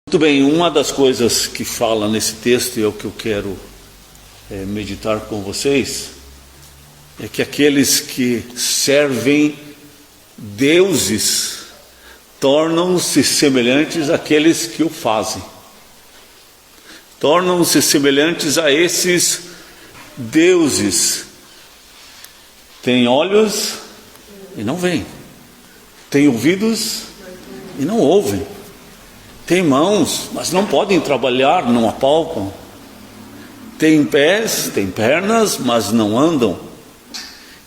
Muito bem, uma das coisas que fala nesse texto, e é o que eu quero meditar com vocês, é que aqueles que servem deuses tornam-se semelhantes àqueles que o fazem. Tornam-se semelhantes a esses deuses. Tem olhos e não veem. Tem ouvidos e não ouvem. Tem mãos, mas não podem trabalhar, não apalpam. Tem pés, tem pernas, mas não andam.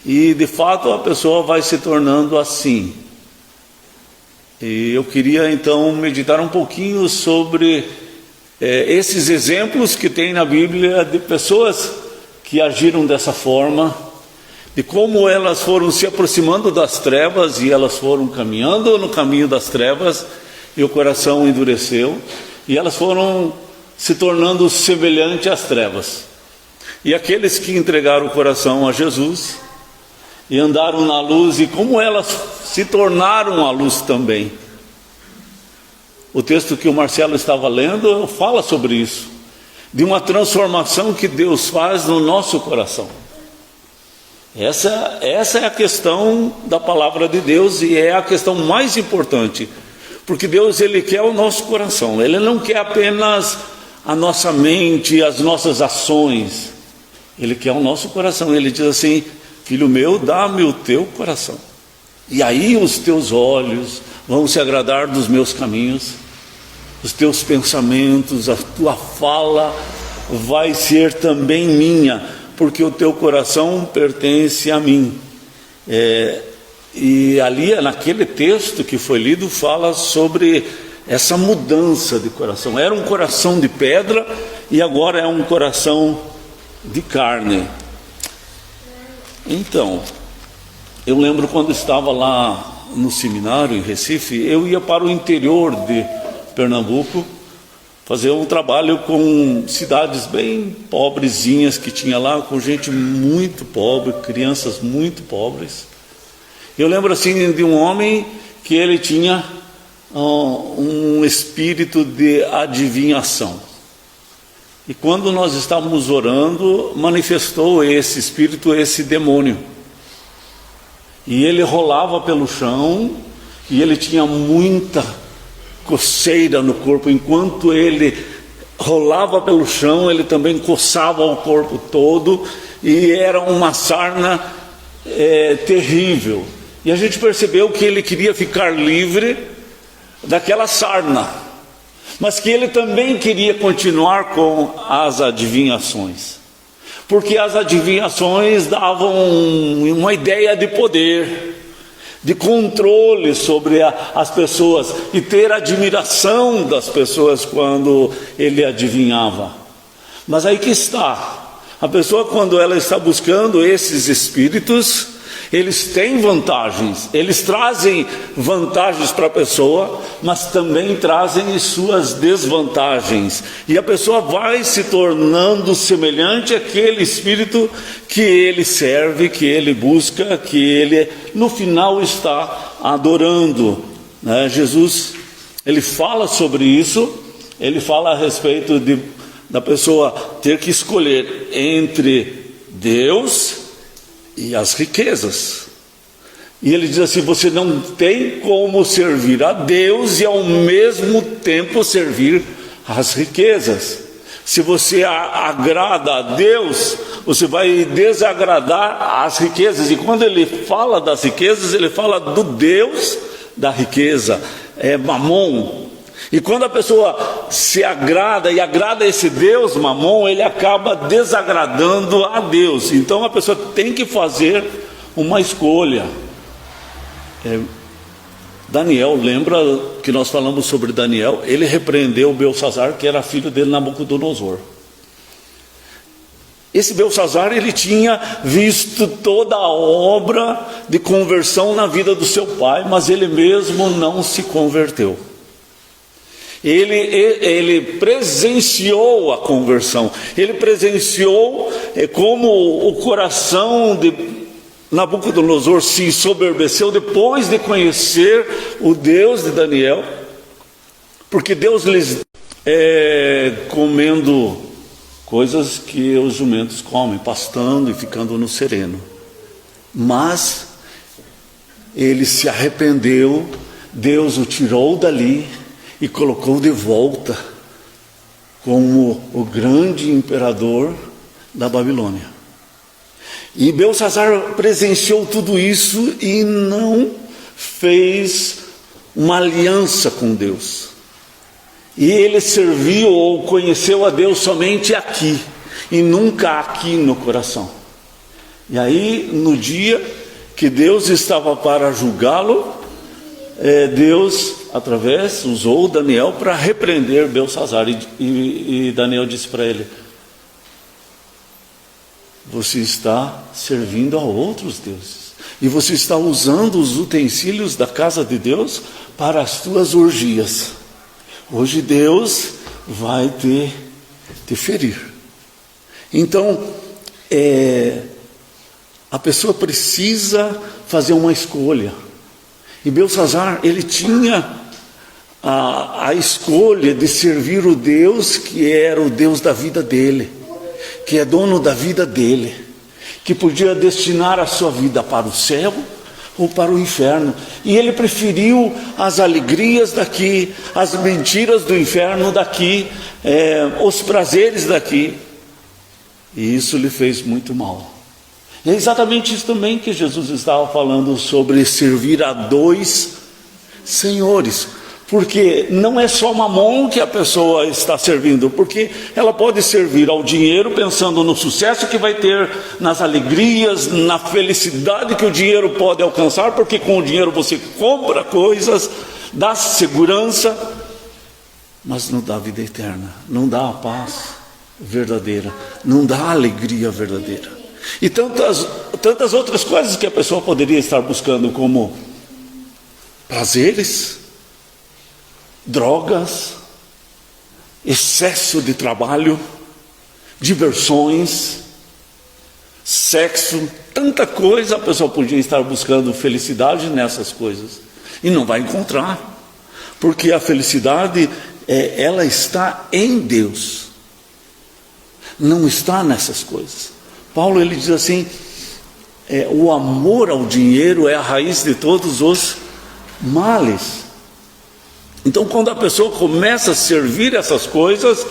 E de fato a pessoa vai se tornando assim. E eu queria então meditar um pouquinho sobre esses exemplos que tem na Bíblia de pessoas que agiram dessa forma, de como elas foram se aproximando das trevas e elas foram caminhando no caminho das trevas, e o coração endureceu, e elas foram se tornando semelhantes às trevas. E aqueles que entregaram o coração a Jesus e andaram na luz, e como elas se tornaram a luz também. O texto que o Marcelo estava lendo fala sobre isso, de uma transformação que Deus faz no nosso coração. Essa é a questão da palavra de Deus, e é a questão mais importante. Porque Deus, Ele quer o nosso coração. Ele não quer apenas a nossa mente, as nossas ações. Ele quer o nosso coração. Ele diz assim: filho meu, dá-me o teu coração. E aí os teus olhos vão se agradar dos meus caminhos. Os teus pensamentos, a tua fala vai ser também minha. Porque o teu coração pertence a mim. E ali, naquele texto que foi lido, fala sobre essa mudança de coração. Era um coração de pedra e agora é um coração de carne. Então, eu lembro quando estava lá no seminário em Recife, eu ia para o interior de Pernambuco fazer um trabalho com cidades bem pobrezinhas que tinha lá, com gente muito pobre, crianças muito pobres. Eu lembro assim de um homem que ele tinha um espírito de adivinhação. E quando nós estávamos orando, manifestou esse espírito, esse demônio. E ele rolava pelo chão, e ele tinha muita coceira no corpo. Enquanto ele rolava pelo chão, ele também coçava o corpo todo, e era uma sarna terrível. E a gente percebeu que ele queria ficar livre daquela sarna, mas que ele também queria continuar com as adivinhações, porque as adivinhações davam uma ideia de poder, de controle sobre as pessoas, e ter admiração das pessoas quando ele adivinhava. Mas aí que está, a pessoa, quando ela está buscando esses espíritos, eles têm vantagens, eles trazem vantagens para a pessoa, mas também trazem suas desvantagens. E a pessoa vai se tornando semelhante àquele espírito que ele serve, que ele busca, que ele no final está adorando. Jesus, ele fala sobre isso, ele fala a respeito da pessoa ter que escolher entre Deus e as riquezas. E ele diz assim: você não tem como servir a Deus e ao mesmo tempo servir as riquezas. Se você agrada a Deus, você vai desagradar as riquezas. E quando ele fala das riquezas, ele fala do Deus da riqueza, Mamon. E quando a pessoa se agrada e agrada esse Deus, Mamon, ele acaba desagradando a Deus. Então a pessoa tem que fazer uma escolha. Daniel, lembra que nós falamos sobre Daniel? Ele repreendeu Belsassar, que era filho dele, Nabucodonosor. Esse Belsassar, ele tinha visto toda a obra de conversão na vida do seu pai, mas ele mesmo não se converteu. Ele presenciou a conversão, ele presenciou como o coração de Nabucodonosor se ensoberbeceu depois de conhecer o Deus de Daniel, porque Deus lhes comendo coisas que os jumentos comem, pastando e ficando no sereno. Mas ele se arrependeu, Deus o tirou dali e colocou de volta como o grande imperador da Babilônia. E Belsassar presenciou tudo isso e não fez uma aliança com Deus. E ele serviu ou conheceu a Deus somente aqui, e nunca aqui no coração. E aí, no dia que Deus estava para julgá-lo, Deus, usou Daniel para repreender Belsassar. E Daniel disse para ele: você está servindo a outros deuses, e você está usando os utensílios da casa de Deus para as tuas orgias. Hoje Deus vai te ferir. Então, a pessoa precisa fazer uma escolha. E Belsassar, ele tinha a escolha de servir o Deus que era o Deus da vida dele, que é dono da vida dele, que podia destinar a sua vida para o céu ou para o inferno. E ele preferiu as alegrias daqui, as mentiras do inferno daqui, os prazeres daqui. E isso lhe fez muito mal. É exatamente isso também que Jesus estava falando sobre servir a dois senhores. Porque não é só mamon que a pessoa está servindo, porque ela pode servir ao dinheiro pensando no sucesso que vai ter, nas alegrias, na felicidade que o dinheiro pode alcançar, porque com o dinheiro você compra coisas, dá segurança, mas não dá vida eterna, não dá a paz verdadeira, não dá a alegria verdadeira. E tantas outras coisas que a pessoa poderia estar buscando, como prazeres, drogas, excesso de trabalho, diversões, sexo, tanta coisa. A pessoa podia estar buscando felicidade nessas coisas e não vai encontrar, porque a felicidade ela está em Deus, não está nessas coisas. Paulo, ele diz assim, o amor ao dinheiro é a raiz de todos os males. Então, quando a pessoa começa a servir essas coisas,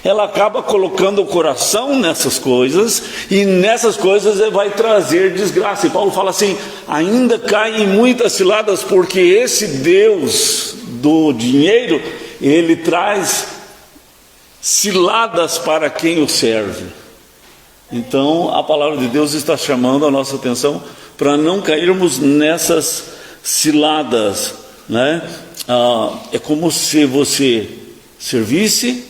ela acaba colocando o coração nessas coisas, e nessas coisas vai trazer desgraça. E Paulo fala assim: ainda cai em muitas ciladas, porque esse Deus do dinheiro, ele traz ciladas para quem o serve. Então, a palavra de Deus está chamando a nossa atenção para não cairmos nessas ciladas, né? É como se você servisse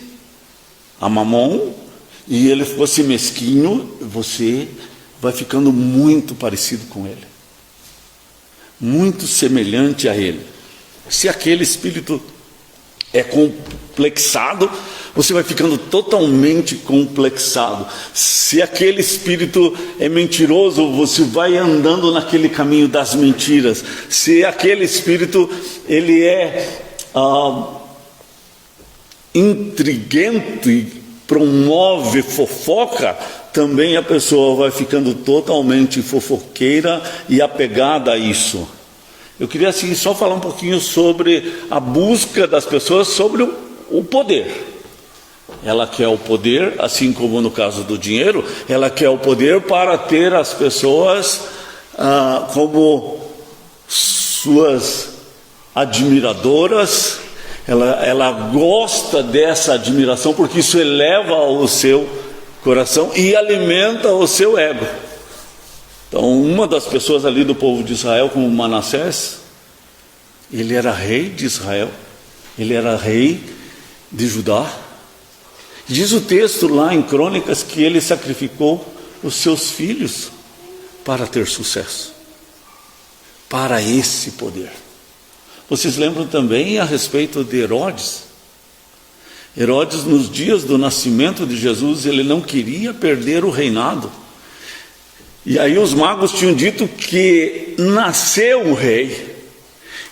a mamon e ele fosse mesquinho, você vai ficando muito parecido com ele, muito semelhante a ele. Se aquele espírito é complexado, você vai ficando totalmente complexado. Se aquele espírito é mentiroso, você vai andando naquele caminho das mentiras. Se aquele espírito ele é intriguento e promove fofoca, também a pessoa vai ficando totalmente fofoqueira e apegada a isso. Eu queria assim só falar um pouquinho sobre a busca das pessoas sobre o poder. Ela quer o poder, assim como no caso do dinheiro, ela quer o poder para ter as pessoas como suas admiradoras. Ela gosta dessa admiração, porque isso eleva o seu coração e alimenta o seu ego. Então, uma das pessoas ali do povo de Israel, como Manassés, ele era rei de Israel, ele era rei de Judá. Diz o texto lá em Crônicas que ele sacrificou os seus filhos para ter sucesso, para esse poder. Vocês lembram também a respeito de Herodes? Herodes, nos dias do nascimento de Jesus, ele não queria perder o reinado. E aí os magos tinham dito que nasceu um rei,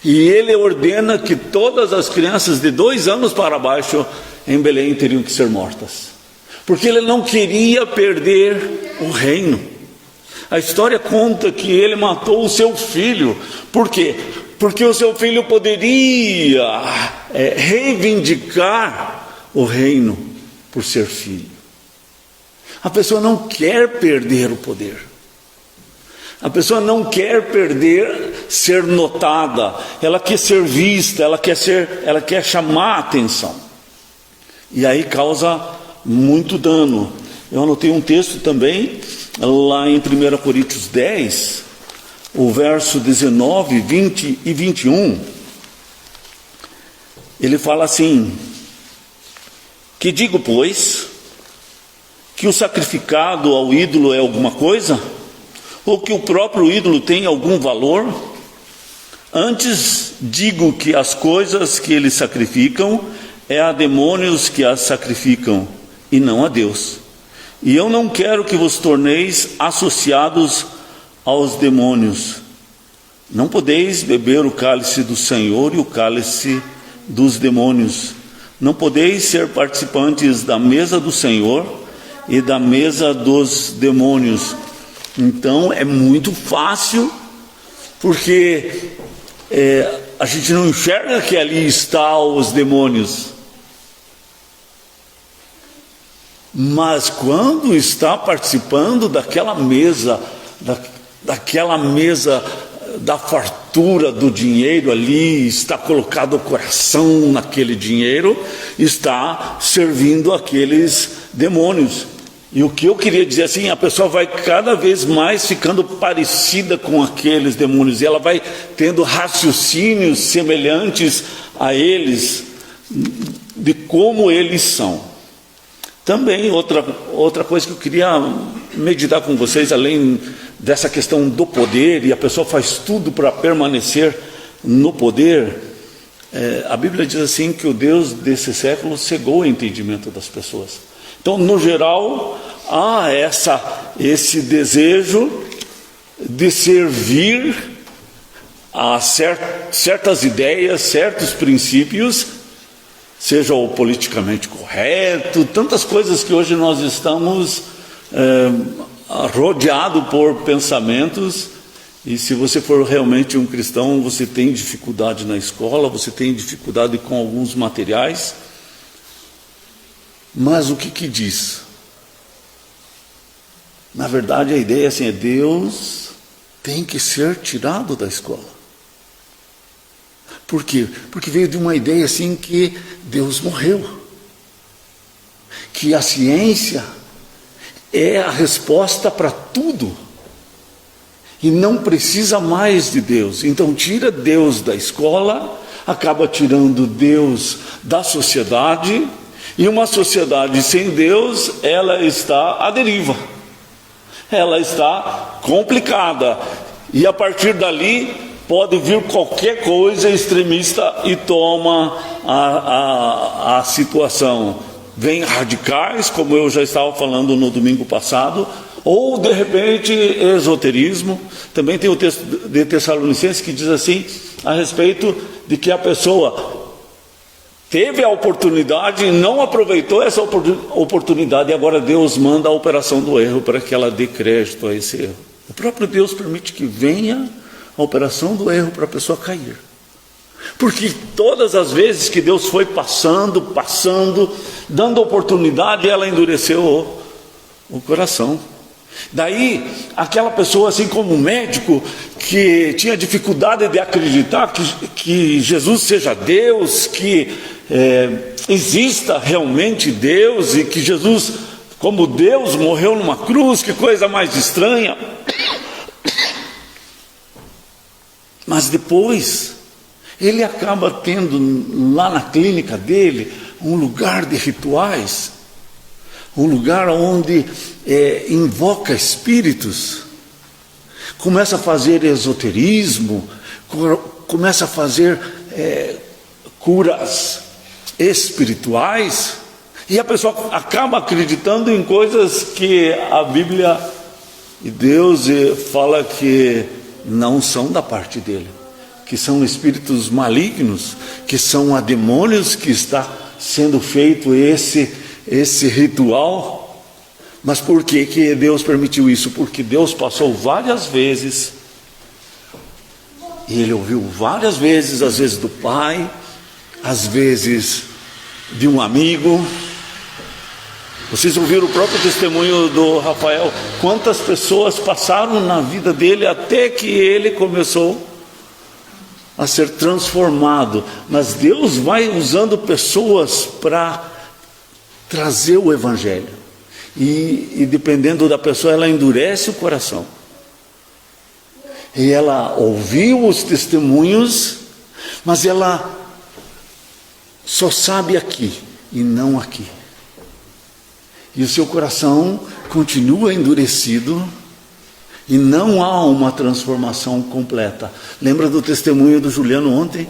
E ele ordena que todas as crianças de 2 anos para baixo em Belém teriam que ser mortas, porque ele não queria perder o reino. A história conta que ele matou o seu filho. Por quê? Porque o seu filho poderia reivindicar o reino por ser filho. A pessoa não quer perder o poder. A pessoa não quer perder, ser notada. Ela quer ser vista, ela quer chamar a atenção. E aí causa muito dano. Eu anotei um texto também, lá em 1 Coríntios 10, o verso 19, 20 e 21. Ele fala assim: que digo, pois, que o sacrificado ao ídolo é alguma coisa? Ou que o próprio ídolo tem algum valor? Antes digo que as coisas que eles sacrificam é a demônios que as sacrificam, e não a Deus. E eu não quero que vos torneis associados aos demônios. Não podeis beber o cálice do Senhor e o cálice dos demônios. Não podeis ser participantes da mesa do Senhor e da mesa dos demônios. Então é muito fácil, porque a gente não enxerga que ali estão os demônios. Mas quando está participando daquela mesa, daquela mesa da fartura do dinheiro ali, está colocado o coração naquele dinheiro, está servindo aqueles demônios. E o que eu queria dizer assim, a pessoa vai cada vez mais ficando parecida com aqueles demônios, e ela vai tendo raciocínios semelhantes a eles, de como eles são. Também outra coisa que eu queria meditar com vocês, além dessa questão do poder, e a pessoa faz tudo para permanecer no poder, a Bíblia diz assim que o Deus desse século cegou o entendimento das pessoas. Então, no geral, há esse desejo de servir a certas ideias, certos princípios, seja o politicamente correto, tantas coisas que hoje nós estamos rodeados por pensamentos. E se você for realmente um cristão, você tem dificuldade na escola, você tem dificuldade com alguns materiais. Mas o que diz? Na verdade, a ideia assim, Deus tem que ser tirado da escola. Por quê? Porque veio de uma ideia assim que Deus morreu, que a ciência é a resposta para tudo e não precisa mais de Deus. Então tira Deus da escola, acaba tirando Deus da sociedade, e uma sociedade sem Deus, ela está à deriva, ela está complicada, e a partir dali pode vir qualquer coisa extremista e toma a situação. Vem radicais, como eu já estava falando no domingo passado, ou de repente esoterismo. Também tem o texto de Tessalonicenses que diz assim, a respeito de que a pessoa teve a oportunidade e não aproveitou essa oportunidade, e agora Deus manda a operação do erro para que ela dê crédito a esse erro. O próprio Deus permite que venha a operação do erro para a pessoa cair, porque todas as vezes que Deus foi passando, dando oportunidade, ela endureceu o coração. Daí aquela pessoa, assim como o médico que tinha dificuldade de acreditar que Jesus seja Deus, que exista realmente Deus, e que Jesus, como Deus, morreu numa cruz, que coisa mais estranha. Mas depois ele acaba tendo lá na clínica dele um lugar de rituais, um lugar onde invoca espíritos, começa a fazer esoterismo, começa a fazer curas espirituais, e a pessoa acaba acreditando em coisas que a Bíblia e Deus fala que não são da parte dele. que são espíritos malignos, que são demônios, que está sendo feito esse ritual. Mas por que Deus permitiu isso? Porque Deus passou várias vezes, e Ele ouviu várias vezes, às vezes do pai, às vezes de um amigo. Vocês ouviram o próprio testemunho do Rafael, quantas pessoas passaram na vida dele até que ele começou a ser transformado. Mas Deus vai usando pessoas para trazer o Evangelho, e dependendo da pessoa, ela endurece o coração, e ela ouviu os testemunhos, mas ela só sabe aqui e não aqui, e o seu coração continua endurecido, e não há uma transformação completa. Lembra do testemunho do Juliano ontem?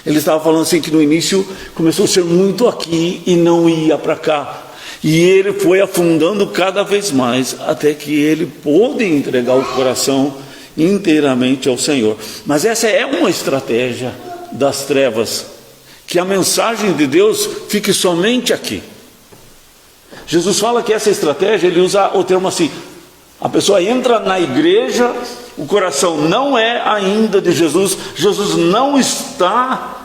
Ele estava falando assim, que no início começou a ser muito aqui e não ia para cá, e ele foi afundando cada vez mais, até que ele pôde entregar o coração inteiramente ao Senhor. Mas essa é uma estratégia das trevas, que a mensagem de Deus fique somente aqui. Jesus fala que essa estratégia, ele usa o termo assim: a pessoa entra na igreja, o coração não é ainda de Jesus, Jesus não está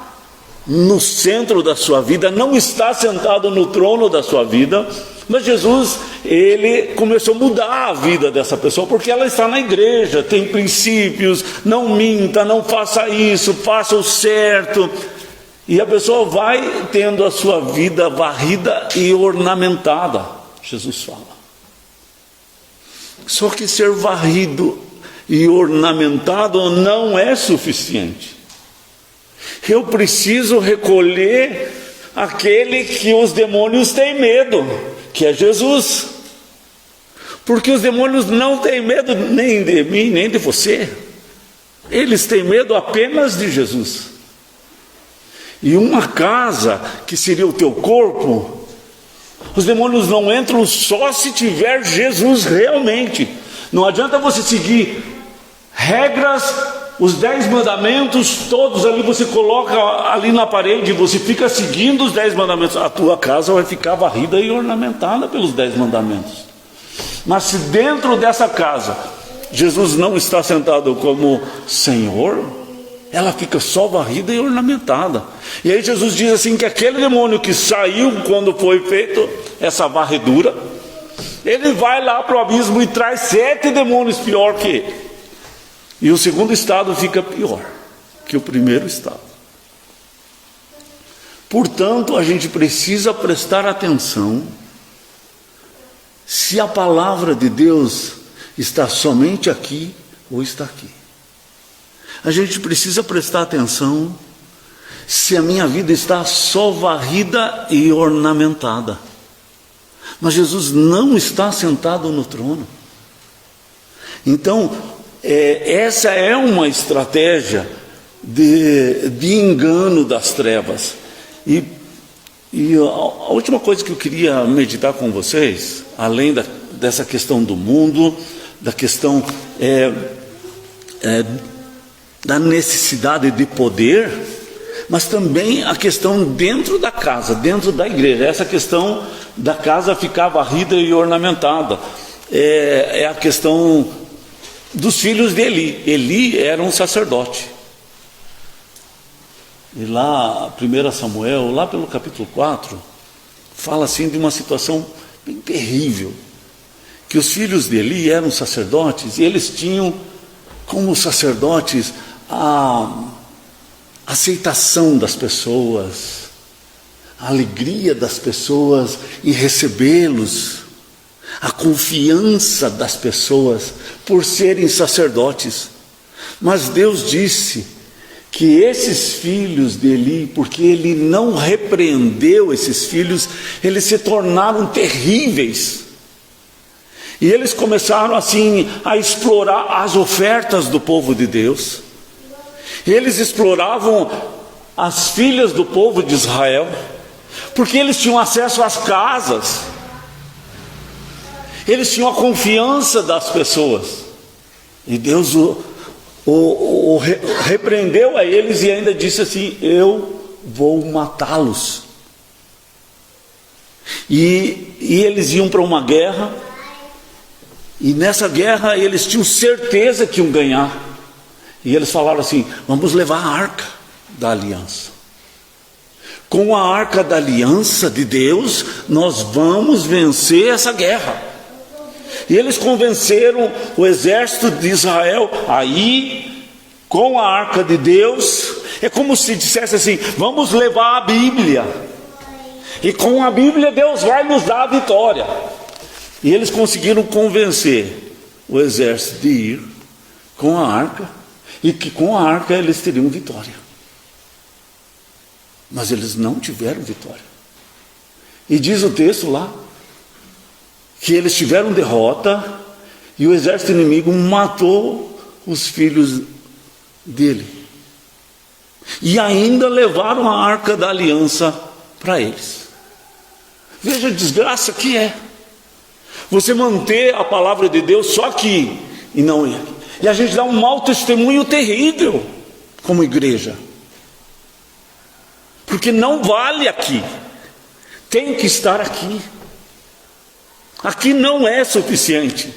no centro da sua vida, não está sentado no trono da sua vida, mas Jesus, ele começou a mudar a vida dessa pessoa, porque ela está na igreja, tem princípios, não minta, não faça isso, faça o certo, e a pessoa vai tendo a sua vida varrida e ornamentada. Jesus fala. Só que ser varrido e ornamentado não é suficiente. Eu preciso recolher aquele que os demônios têm medo, que é Jesus. Porque os demônios não têm medo nem de mim, nem de você. Eles têm medo apenas de Jesus. E uma casa que seria o teu corpo, os demônios não entram só se tiver Jesus realmente. Não adianta você seguir regras, os 10 mandamentos, todos ali você coloca ali na parede, você fica seguindo os 10 mandamentos, a tua casa vai ficar varrida e ornamentada pelos 10 mandamentos. Mas se dentro dessa casa Jesus não está sentado como Senhor, ela fica só varrida e ornamentada. E aí Jesus diz assim, que aquele demônio que saiu quando foi feito essa varredura, ele vai lá para o abismo e traz 7 demônios pior que ele. E o segundo estado fica pior que o primeiro estado. Portanto, a gente precisa prestar atenção se a palavra de Deus está somente aqui ou está aqui. A gente precisa prestar atenção se a minha vida está só varrida e ornamentada. Mas Jesus não está sentado no trono. Então, essa é uma estratégia de engano das trevas. E a última coisa que eu queria meditar com vocês, além dessa questão do mundo, da questão da necessidade de poder, mas também a questão dentro da casa, dentro da igreja, essa questão da casa ficar varrida e ornamentada, é a questão dos filhos de Eli. Eli era um sacerdote, e lá 1 Samuel, lá pelo capítulo 4, fala assim de uma situação bem terrível, que os filhos de Eli eram sacerdotes, e eles tinham como sacerdotes a aceitação das pessoas, a alegria das pessoas em recebê-los, a confiança das pessoas por serem sacerdotes. Mas Deus disse que esses filhos de Eli, porque ele não repreendeu esses filhos, eles se tornaram terríveis. E eles começaram assim a explorar as ofertas do povo de Deus. Eles exploravam as filhas do povo de Israel, porque eles tinham acesso às casas, eles tinham a confiança das pessoas. E Deus repreendeu a eles e ainda disse assim: eu vou matá-los. E eles iam para uma guerra, e nessa guerra eles tinham certeza que iam ganhar. E eles falaram assim: vamos levar a arca da aliança. Com a arca da aliança de Deus, nós vamos vencer essa guerra. E eles convenceram o exército de Israel aí, com a arca de Deus. É como se dissesse assim: vamos levar a Bíblia, e com a Bíblia Deus vai nos dar a vitória. E eles conseguiram convencer o exército de ir com a arca, e que com a arca eles teriam vitória. Mas eles não tiveram vitória. E diz o texto lá que eles tiveram derrota, e o exército inimigo matou os filhos dele. E ainda levaram a arca da aliança para eles. Veja a desgraça que é você manter a palavra de Deus só aqui e não aqui. E a gente dá um mau testemunho terrível como igreja, porque não vale aqui, tem que estar aqui. Aqui não é suficiente.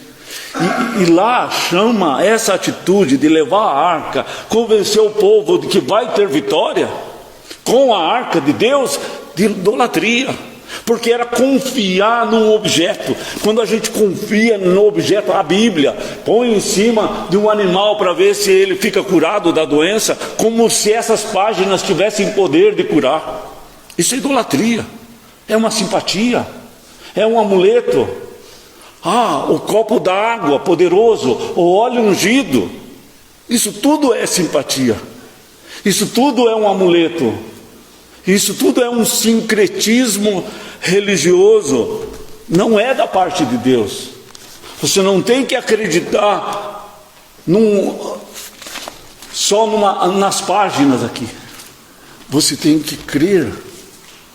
E lá chama essa atitude de levar a arca, convencer o povo de que vai ter vitória com a arca de Deus, de idolatria. Porque era confiar num objeto. Quando a gente confia no objeto, a Bíblia, põe em cima de um animal para ver se ele fica curado da doença, como se essas páginas tivessem poder de curar. Isso é idolatria, é uma simpatia, é um amuleto. O copo d'água poderoso, o óleo ungido, isso tudo é simpatia, isso tudo é um amuleto, isso tudo é um sincretismo religioso, não é da parte de Deus. Você não tem que acreditar só nas páginas aqui, você tem que crer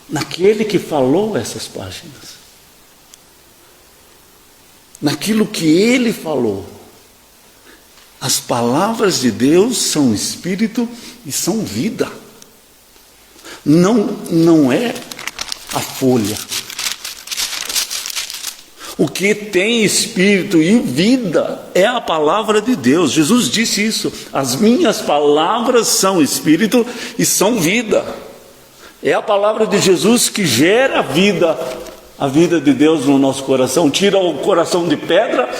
naquele que falou essas páginas, naquilo que ele falou. As palavras de Deus são espírito e são vida. Não é a folha. O que tem espírito e vida é a palavra de Deus. Jesus disse isso: as minhas palavras são espírito e são vida. É a palavra de Jesus que gera vida, a vida de Deus no nosso coração. Tira o coração de pedra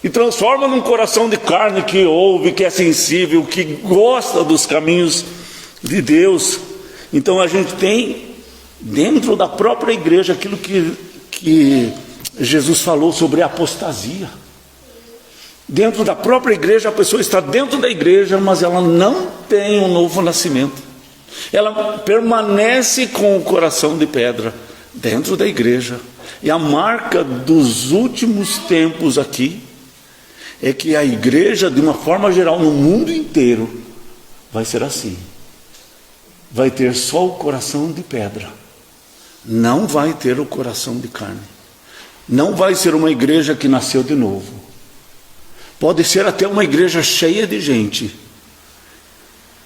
e transforma num coração de carne que ouve, que é sensível, que gosta dos caminhos de Deus. Então a gente tem dentro da própria igreja aquilo que Jesus falou sobre a apostasia. Dentro da própria igreja, a pessoa está dentro da igreja, mas ela não tem um novo nascimento. Ela permanece com o coração de pedra dentro da igreja. E a marca dos últimos tempos aqui é que a igreja, de uma forma geral, no mundo inteiro, vai ser assim. Vai ter só o coração de pedra, não vai ter o coração de carne. Não vai ser uma igreja que nasceu de novo. Pode ser até uma igreja cheia de gente,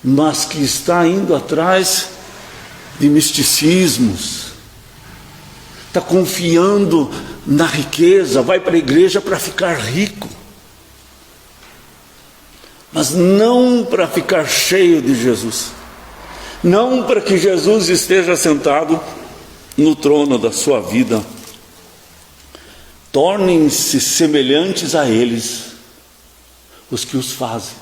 mas que está indo atrás de misticismos, está confiando na riqueza, vai para a igreja para ficar rico, mas não para ficar cheio de Jesus, não para que Jesus esteja sentado no trono da sua vida. Tornem-se semelhantes a eles os que os fazem,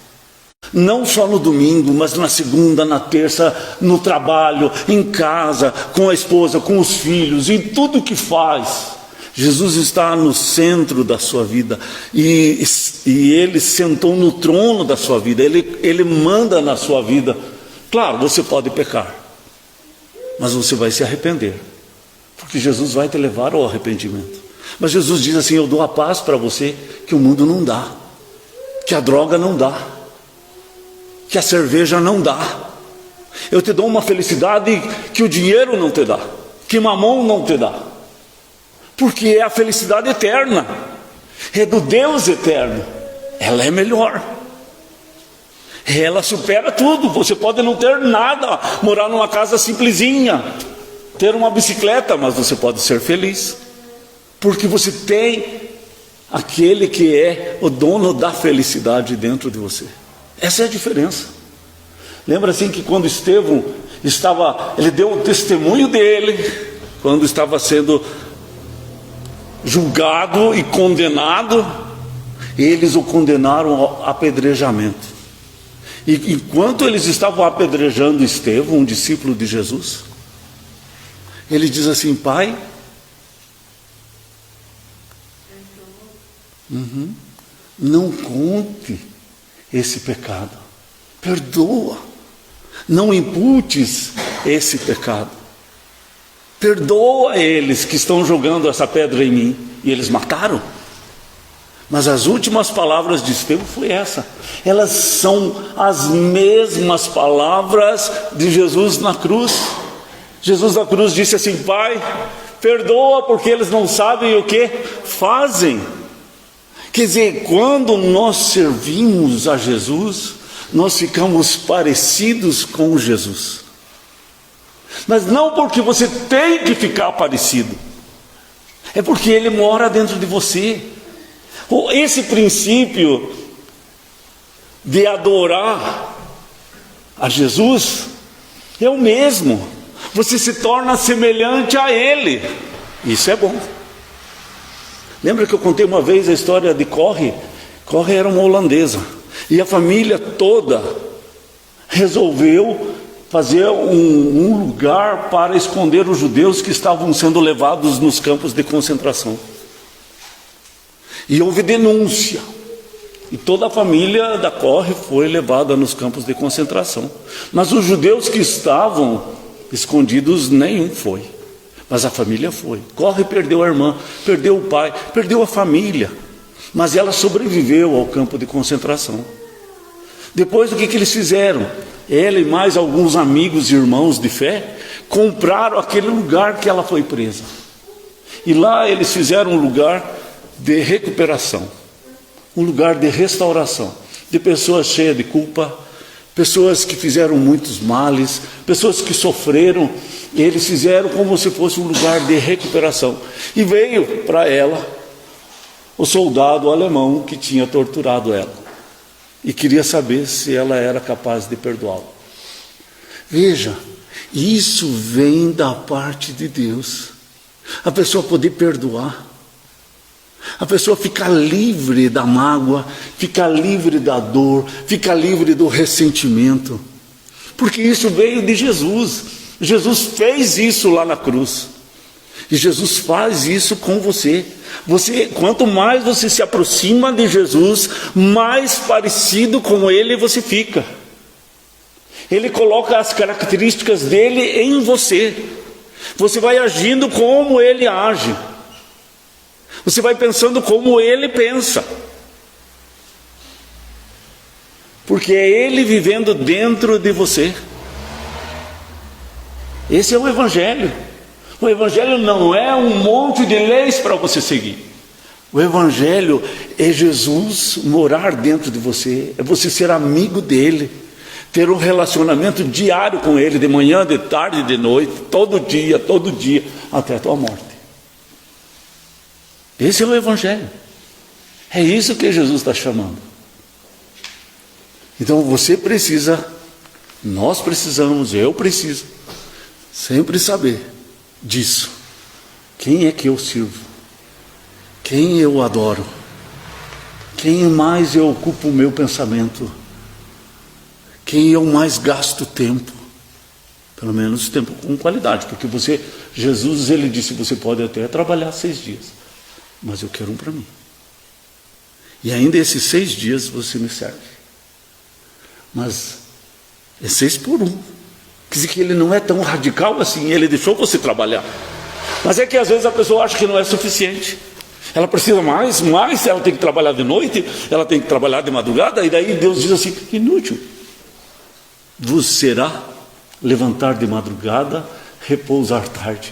não só no domingo, mas na segunda, na terça, no trabalho, em casa, com a esposa, com os filhos, em tudo que faz. Jesus está no centro da sua vida, e Ele sentou no trono da sua vida, Ele manda na sua vida. Claro, você pode pecar, mas você vai se arrepender, porque Jesus vai te levar ao arrependimento. Mas Jesus diz assim: eu dou a paz para você que o mundo não dá, que a droga não dá, que a cerveja não dá. Eu te dou uma felicidade que o dinheiro não te dá, que mamão não te dá, porque é a felicidade eterna, é do Deus eterno. Ela é melhor. Ela supera tudo. Você pode não ter nada, morar numa casa simplesinha, ter uma bicicleta, mas você pode ser feliz, porque você tem aquele que é o dono da felicidade dentro de você. Essa é a diferença. Lembra assim que quando Estevão ele deu o testemunho dele, quando estava sendo julgado e condenado, eles o condenaram ao apedrejamento. E enquanto eles estavam apedrejando Estevão, um discípulo de Jesus, ele diz assim: Pai, não conte esse pecado, perdoa, não imputes esse pecado, perdoa eles que estão jogando essa pedra em mim. E eles mataram. Mas as últimas palavras de Estevão foi essa. Elas são as mesmas palavras de Jesus na cruz. Jesus na cruz disse assim: Pai, perdoa porque eles não sabem o que fazem. Quer dizer, quando nós servimos a Jesus, nós ficamos parecidos com Jesus. Mas não porque você tem que ficar parecido, é porque Ele mora dentro de você. Esse princípio de adorar a Jesus é o mesmo. Você se torna semelhante a Ele. Isso é bom. Lembra que eu contei uma vez a história de Corre? Corre era uma holandesa, e a família toda resolveu fazer um lugar para esconder os judeus que estavam sendo levados nos campos de concentração. E houve denúncia, e toda a família da Corre foi levada nos campos de concentração. Mas os judeus que estavam escondidos, nenhum foi. Mas a família foi. Corre perdeu a irmã, perdeu o pai, perdeu a família, mas ela sobreviveu ao campo de concentração. Depois, o que eles fizeram? Ela e mais alguns amigos e irmãos de fé compraram aquele lugar que ela foi presa. E lá eles fizeram um lugar de recuperação, um lugar de restauração, de pessoas cheias de culpa, pessoas que fizeram muitos males, pessoas que sofreram. Eles fizeram como se fosse um lugar de recuperação. E veio para ela o soldado alemão que tinha torturado ela e queria saber se ela era capaz de perdoá-lo. Veja, isso vem da parte de Deus. A pessoa poder perdoar, a pessoa ficar livre da mágoa, ficar livre da dor, ficar livre do ressentimento, porque isso veio de Jesus. Jesus fez isso lá na cruz, e Jesus faz isso com você. Quanto mais você se aproxima de Jesus, mais parecido com Ele você fica. Ele coloca as características dele em você. Você vai agindo como Ele age, você vai pensando como Ele pensa, porque é Ele vivendo dentro de você. Esse é o Evangelho. O Evangelho não é um monte de leis para você seguir. O Evangelho é Jesus morar dentro de você, é você ser amigo dele, ter um relacionamento diário com ele, de manhã, de tarde, de noite, todo dia, até a tua morte. Esse é o Evangelho. É isso que Jesus está chamando. Então você precisa, nós precisamos, eu preciso sempre saber disso. Quem é que eu sirvo? Quem eu adoro? Quem mais eu ocupo o meu pensamento? Quem eu mais gasto tempo? Pelo menos tempo com qualidade, porque Jesus, ele disse, você pode até trabalhar 6 dias, mas eu quero um para mim. E ainda esses 6 dias você me serve. Mas é 6 por 1. Quer dizer que ele não é tão radical assim, ele deixou você trabalhar. Mas é que às vezes a pessoa acha que não é suficiente. Ela precisa mais, ela tem que trabalhar de noite, ela tem que trabalhar de madrugada, e daí Deus diz assim, inútil. Vos será levantar de madrugada, repousar tarde.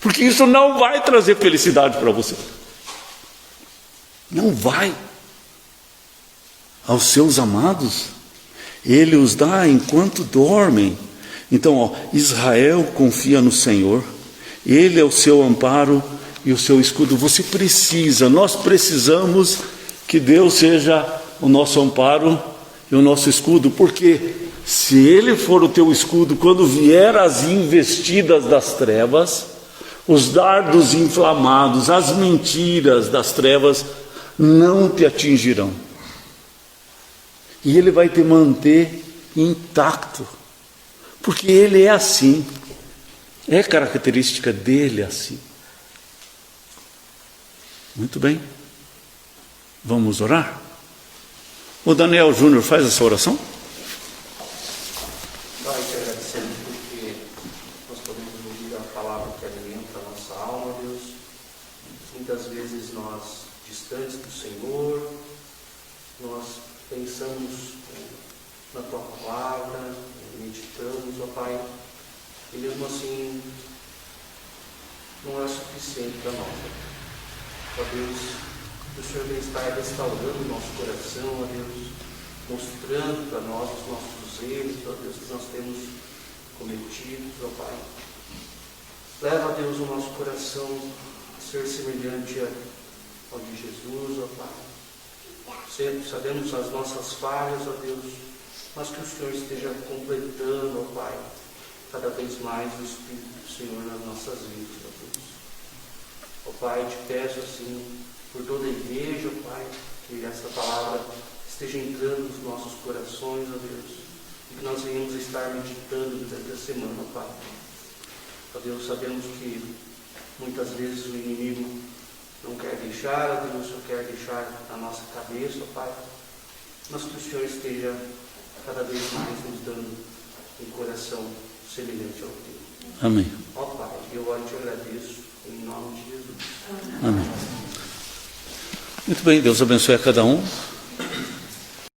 Porque isso não vai trazer felicidade para você. Não vai. Aos seus amados, Ele os dá enquanto dormem. Então, ó, Israel confia no Senhor, Ele é o seu amparo e o seu escudo. Nós precisamos que Deus seja o nosso amparo e o nosso escudo, porque se Ele for o teu escudo, quando vier as investidas das trevas, os dardos inflamados, as mentiras das trevas não te atingirão. E Ele vai te manter intacto, porque Ele é assim, é característica dEle assim. Muito bem, vamos orar? O Daniel Júnior faz essa oração? Pai, te agradecemos porque nós podemos ouvir a palavra que alimenta a nossa alma, Deus. Muitas vezes nós, distantes do Senhor, nós pensamos na Tua palavra, meditamos, ó Pai, e mesmo assim não é suficiente para nós. Ó Deus, que o Senhor vem estar restaurando o nosso coração, ó Deus, mostrando para nós os nossos erros, ó Deus, que nós temos cometido, ó Pai. Leva, Deus, o nosso coração a ser semelhante ao de Jesus, ó Pai. Sabemos as nossas falhas, ó Deus, mas que o Senhor esteja completando, ó Pai, cada vez mais o Espírito do Senhor nas nossas vidas, ó Deus. Ó Pai, te peço assim, por toda a igreja, ó Pai, que essa palavra esteja entrando nos nossos corações, ó Deus, e que nós venhamos estar meditando durante a semana, ó Pai. Ó Deus, sabemos que muitas vezes o inimigo não quer deixar, ó Deus, não quer deixar na nossa cabeça, ó Pai, mas que o Senhor esteja cada vez mais nos dando um coração semelhante ao Teu. Amém. Ó Pai, eu oro e te agradeço, em nome de Jesus. Amém. Muito bem, Deus abençoe a cada um.